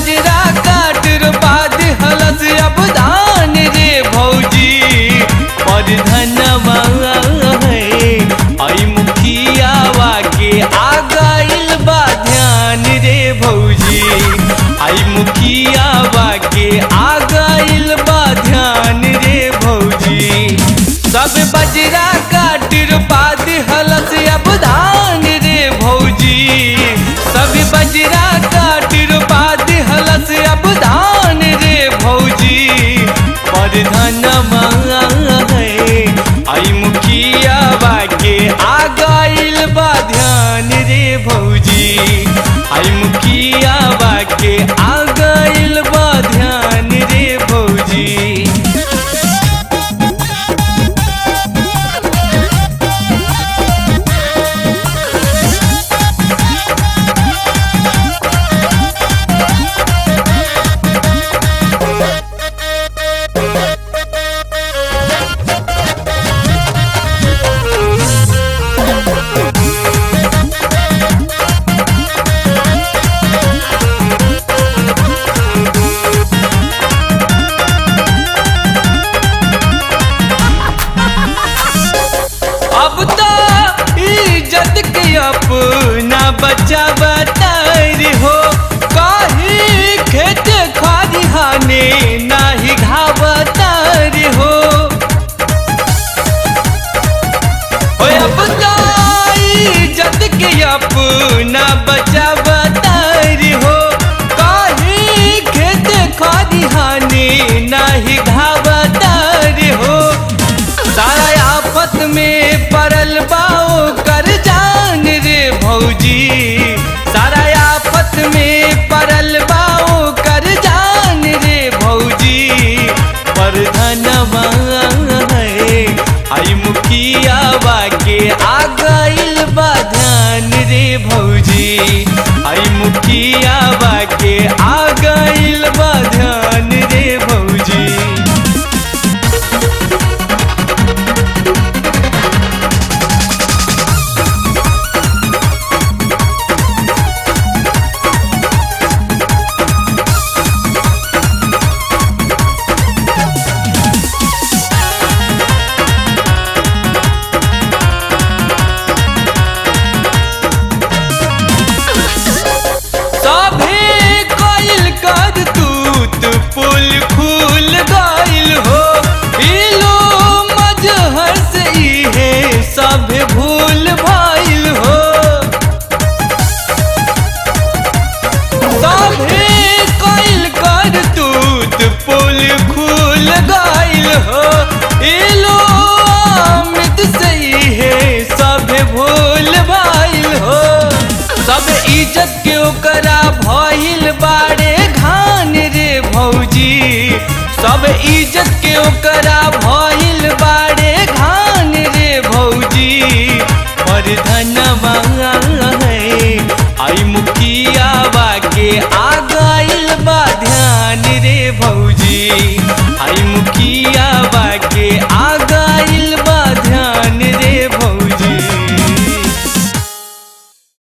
बजरा काट रोपा दिहलस अब धान रे भौजी। पर धनवा है आई मुखियावा के आ गइल बा ध्यान रे भौजी। आई मुखियावा के आ गइल बा ध्यान रे भौजी। सब बजरा काट रोपा दिहलस अब धान रे भौजी। सब बजरा काट रोपा दिहलस अब धान रे भौजी। पर धनवा है आई मुखियावा के आ गइल बा ध्यान रे भौजी। आई मुखियावा के आ गइल बा ध्यान रे भौजी। अब तो इज्जत के अपना बच्चा बतारी हो। कहीं खेत खरिहाने नाही घावतारी हो। अब तो इज्जत के अपना बच्चा बतारी हो। कहीं खेत खरिहाने नाही घावतारी हो। सारा आफत में पड़ल बाओ कर जान रे भौजी। सारा आफत में पड़ल बाओ कर जान रे भौजी। पर धनवा है आई मुखियावा के आ गइल बा ध्यान रे भौजी। आई मुखियावा के आ गइल बा ध्यान रे भौजी। पुल खुल गइल हो। इलो मजहर से इहे सब भूल भइल हो। सभे कइल करतूत पुल खुल गइल हो। इलो अमित से इहे सब भूल भइल हो। सब इज्जत के ओकरा भइल बाड़े घान रे भौजी। सब इज्जत के ओकरा भइल बाड़े घान रे भौजी। पर धनवा